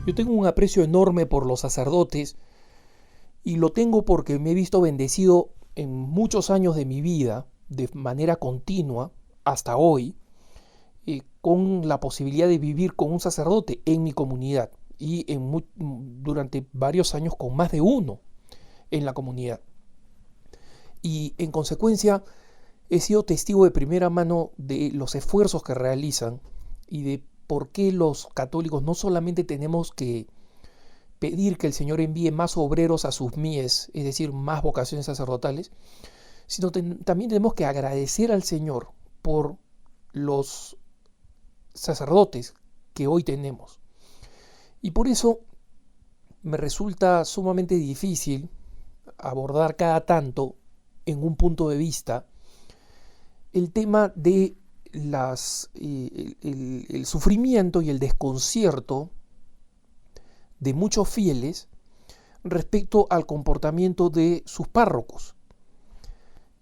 Yo tengo un aprecio enorme por los sacerdotes y lo tengo porque me he visto bendecido en muchos años de mi vida, de manera continua, hasta hoy, con la posibilidad de vivir con un sacerdote en mi comunidad y durante varios años con más de uno en la comunidad. Y en consecuencia he sido testigo de primera mano de los esfuerzos que realizan y de por qué los católicos no solamente tenemos que pedir que el Señor envíe más obreros a sus mies, es decir, más vocaciones sacerdotales, sino también tenemos que agradecer al Señor por los sacerdotes que hoy tenemos. Y por eso me resulta sumamente difícil abordar cada tanto en un punto de vista el tema de el sufrimiento y el desconcierto de muchos fieles respecto al comportamiento de sus párrocos.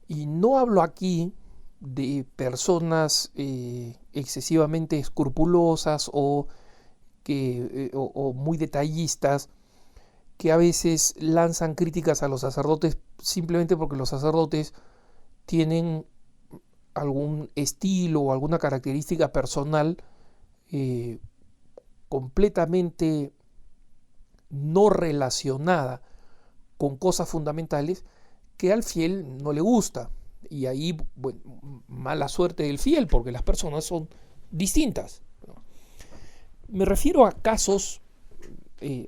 Y no hablo aquí de personas excesivamente escrupulosas o muy detallistas que a veces lanzan críticas a los sacerdotes simplemente porque los sacerdotes tienen algún estilo o alguna característica personal completamente no relacionada con cosas fundamentales que al fiel no le gusta. Y ahí, bueno, mala suerte del fiel, porque las personas son distintas. Me refiero a casos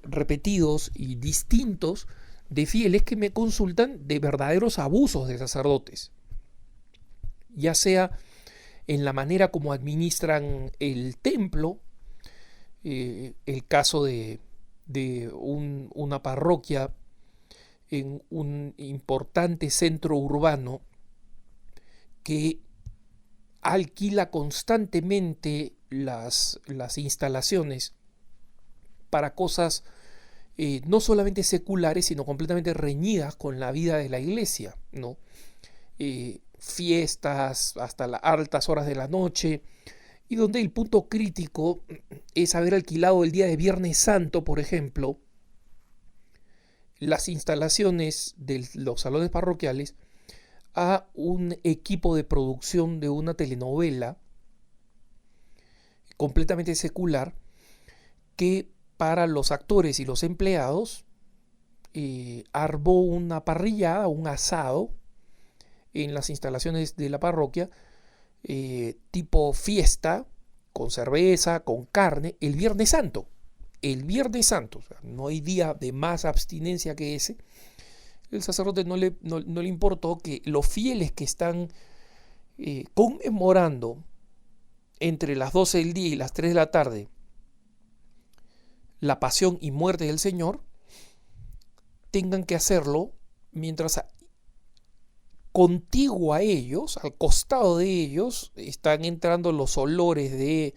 repetidos y distintos de fieles que me consultan de verdaderos abusos de sacerdotes, ya sea en la manera como administran el templo, el caso de una parroquia en un importante centro urbano que alquila constantemente las instalaciones para cosas no solamente seculares, sino completamente reñidas con la vida de la iglesia, ¿no? Fiestas hasta las altas horas de la noche, y donde el punto crítico es haber alquilado el día de Viernes Santo, por ejemplo, las instalaciones de los salones parroquiales a un equipo de producción de una telenovela completamente secular que para los actores y los empleados armó una parrillada, un asado en las instalaciones de la parroquia, tipo fiesta, con cerveza, con carne, el Viernes Santo. El Viernes Santo, o sea, no hay día de más abstinencia que ese. El sacerdote no le importó que los fieles que están conmemorando entre las 12 del día y las 3 de la tarde la pasión y muerte del Señor, tengan que hacerlo mientras contiguo a ellos, al costado de ellos, están entrando los olores de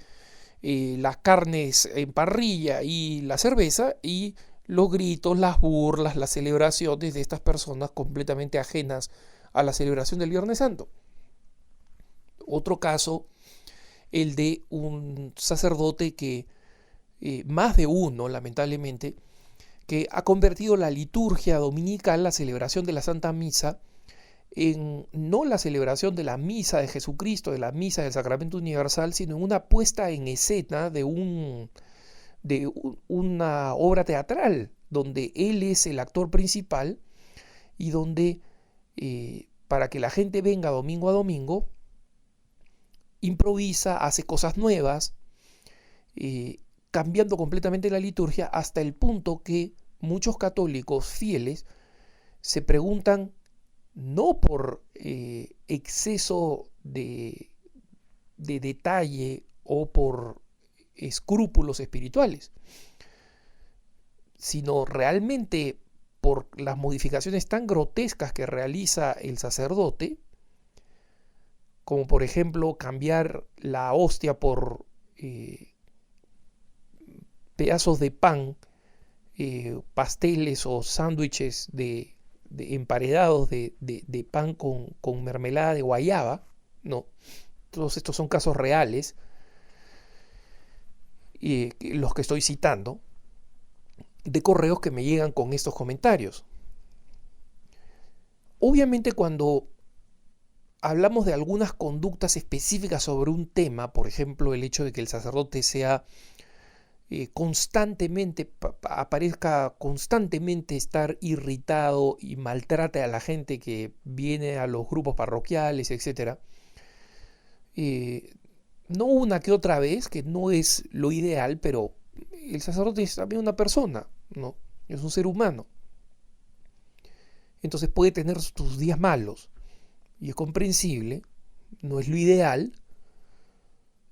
las carnes en parrilla y la cerveza, y los gritos, las burlas, las celebraciones de estas personas completamente ajenas a la celebración del Viernes Santo. Otro caso, el de un sacerdote que, más de uno lamentablemente, que ha convertido la liturgia dominical, la celebración de la Santa Misa, en no la celebración de la misa de Jesucristo, de la misa del Sacramento Universal, sino en una puesta en escena de una obra teatral, donde él es el actor principal y donde, para que la gente venga domingo a domingo, improvisa, hace cosas nuevas, cambiando completamente la liturgia, hasta el punto que muchos católicos fieles se preguntan, no por exceso de detalle o por escrúpulos espirituales, sino realmente por las modificaciones tan grotescas que realiza el sacerdote, como por ejemplo cambiar la hostia por pedazos de pan, pasteles o sándwiches emparedados de pan con mermelada de guayaba, ¿no? Todos estos son casos reales, los que estoy citando, de correos que me llegan con estos comentarios. Obviamente cuando hablamos de algunas conductas específicas sobre un tema, por ejemplo el hecho de que el sacerdote sea constantemente, aparezca constantemente estar irritado y maltrate a la gente que viene a los grupos parroquiales, etc. No una que otra vez, que no es lo ideal, pero el sacerdote es también una persona, ¿no? Es un ser humano. Entonces puede tener sus días malos y es comprensible, no es lo ideal,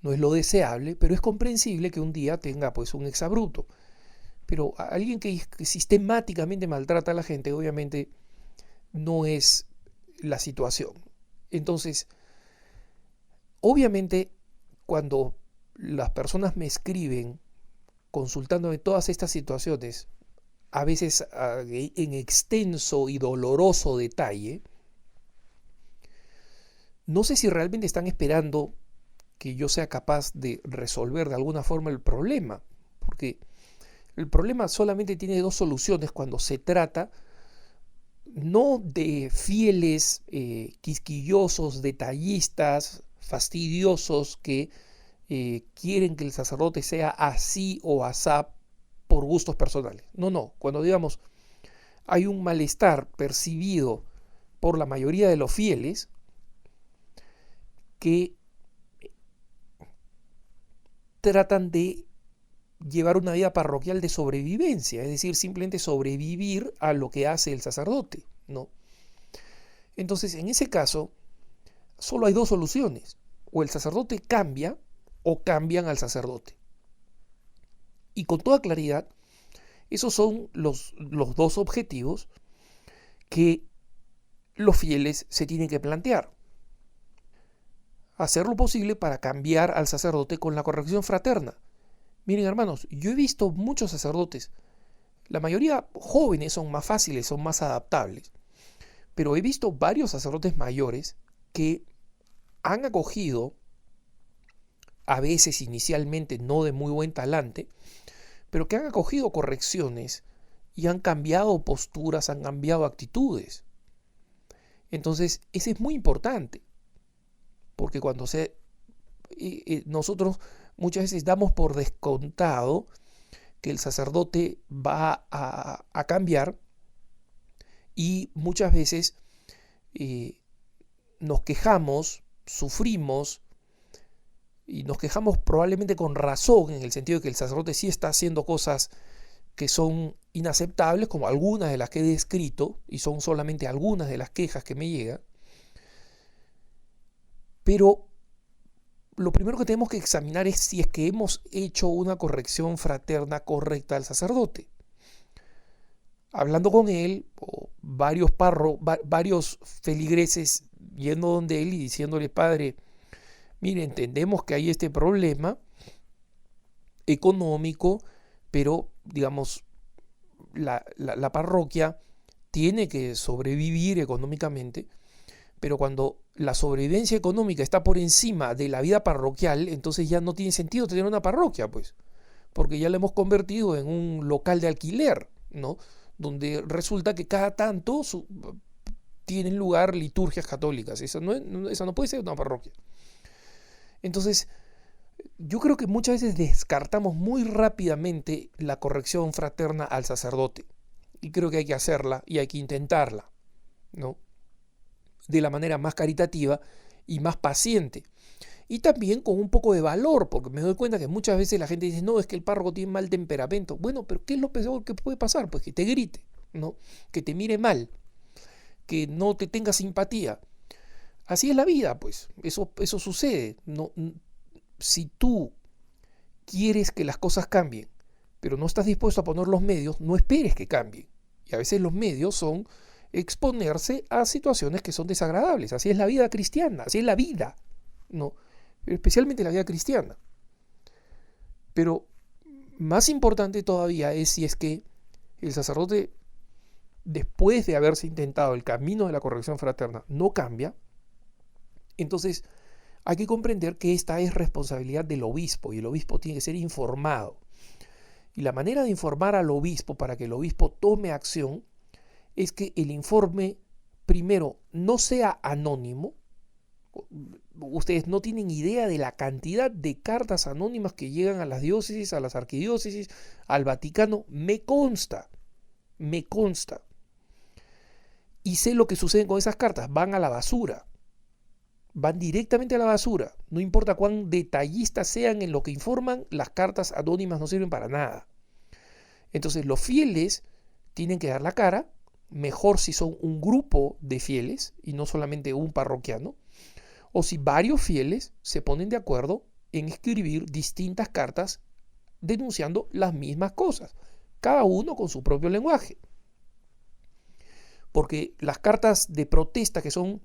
no es lo deseable, pero es comprensible que un día tenga pues un exabrupto. Pero alguien que sistemáticamente maltrata a la gente, obviamente no es la situación. Entonces, obviamente, cuando las personas me escriben consultándome todas estas situaciones, a veces en extenso y doloroso detalle, no sé si realmente están esperando que yo sea capaz de resolver de alguna forma el problema, porque el problema solamente tiene dos soluciones cuando se trata no de fieles, quisquillosos, detallistas, fastidiosos que quieren que el sacerdote sea así o asá por gustos personales. No. Cuando digamos hay un malestar percibido por la mayoría de los fieles que tratan de llevar una vida parroquial de sobrevivencia, es decir, simplemente sobrevivir a lo que hace el sacerdote, ¿no? Entonces, en ese caso, solo hay dos soluciones: o el sacerdote cambia o cambian al sacerdote. Y con toda claridad, esos son los dos objetivos que los fieles se tienen que plantear. Hacer lo posible para cambiar al sacerdote con la corrección fraterna. Miren, hermanos, yo he visto muchos sacerdotes, la mayoría jóvenes, son más fáciles, son más adaptables, pero he visto varios sacerdotes mayores que han acogido, a veces inicialmente no de muy buen talante, pero que han acogido correcciones y han cambiado posturas, han cambiado actitudes. Entonces, eso es muy importante, porque cuando nosotros muchas veces damos por descontado que el sacerdote va a cambiar, y muchas veces nos quejamos, sufrimos, y nos quejamos probablemente con razón, en el sentido de que el sacerdote sí está haciendo cosas que son inaceptables, como algunas de las que he descrito, y son solamente algunas de las quejas que me llegan. Pero lo primero que tenemos que examinar es si es que hemos hecho una corrección fraterna correcta al sacerdote. Hablando con él, o varios feligreses yendo donde él y diciéndole: padre, mire, entendemos que hay este problema económico, pero digamos, la parroquia tiene que sobrevivir económicamente, pero cuando la sobrevivencia económica está por encima de la vida parroquial, entonces ya no tiene sentido tener una parroquia, pues, porque ya la hemos convertido en un local de alquiler, ¿no? Donde resulta que cada tanto tienen lugar liturgias católicas. Esa no puede ser una parroquia. Entonces, yo creo que muchas veces descartamos muy rápidamente la corrección fraterna al sacerdote. Y creo que hay que hacerla y hay que intentarla, ¿no? De la manera más caritativa y más paciente. Y también con un poco de valor, porque me doy cuenta que muchas veces la gente dice: no, es que el párroco tiene mal temperamento. Bueno, pero ¿qué es lo peor que puede pasar? Pues que te grite, ¿no? Que te mire mal, que no te tenga simpatía. Así es la vida, pues. Eso sucede. No, si tú quieres que las cosas cambien, pero no estás dispuesto a poner los medios, no esperes que cambien. Y a veces los medios son exponerse a situaciones que son desagradables. Así es la vida cristiana, así es la vida, ¿no? Especialmente la vida cristiana. Pero más importante todavía es si es que el sacerdote, después de haberse intentado el camino de la corrección fraterna, no cambia. Entonces hay que comprender que esta es responsabilidad del obispo, y el obispo tiene que ser informado. Y la manera de informar al obispo para que el obispo tome acción es que el informe, primero, no sea anónimo. Ustedes no tienen idea de la cantidad de cartas anónimas que llegan a las diócesis, a las arquidiócesis, al Vaticano. Me consta, me consta. Y sé lo que sucede con esas cartas. Van a la basura. Van directamente a la basura. No importa cuán detallistas sean en lo que informan, las cartas anónimas no sirven para nada. Entonces los fieles tienen que dar la cara, mejor si son un grupo de fieles y no solamente un parroquiano, o si varios fieles se ponen de acuerdo en escribir distintas cartas denunciando las mismas cosas, cada uno con su propio lenguaje. Porque las cartas de protesta, que son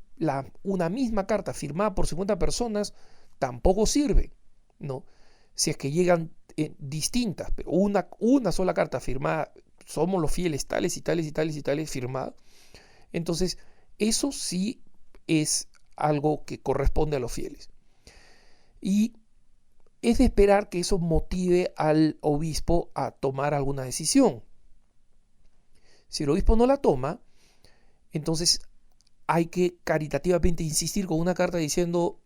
una misma carta firmada por 50 personas, tampoco sirven, ¿no? Si es que llegan distintas, pero una sola carta firmada, somos los fieles tales y tales y tales y tales firmada, entonces eso sí es algo que corresponde a los fieles. Y es de esperar que eso motive al obispo a tomar alguna decisión. Si el obispo no la toma, entonces hay que caritativamente insistir con una carta diciendo: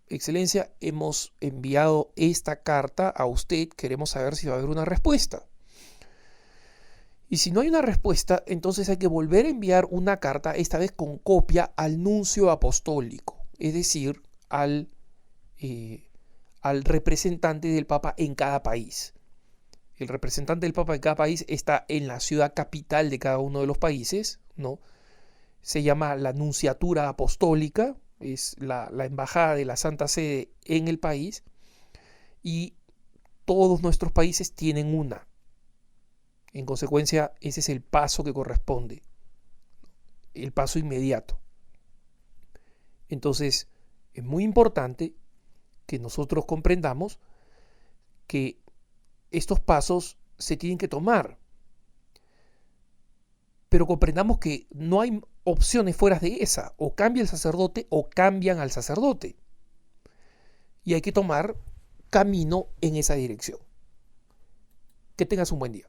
Excelencia, hemos enviado esta carta a usted, queremos saber si va a haber una respuesta. Y si no hay una respuesta, entonces hay que volver a enviar una carta, esta vez con copia, al nuncio apostólico, es decir, al representante del Papa en cada país. El representante del Papa en cada país está en la ciudad capital de cada uno de los países, ¿no? Se llama la Nunciatura Apostólica, es la embajada de la Santa Sede en el país, y todos nuestros países tienen una. En consecuencia, ese es el paso que corresponde, el paso inmediato. Entonces, es muy importante que nosotros comprendamos que estos pasos se tienen que tomar, pero comprendamos que no hay opciones fuera de esa. O cambia el sacerdote o cambian al sacerdote. Y hay que tomar camino en esa dirección. Que tengas un buen día.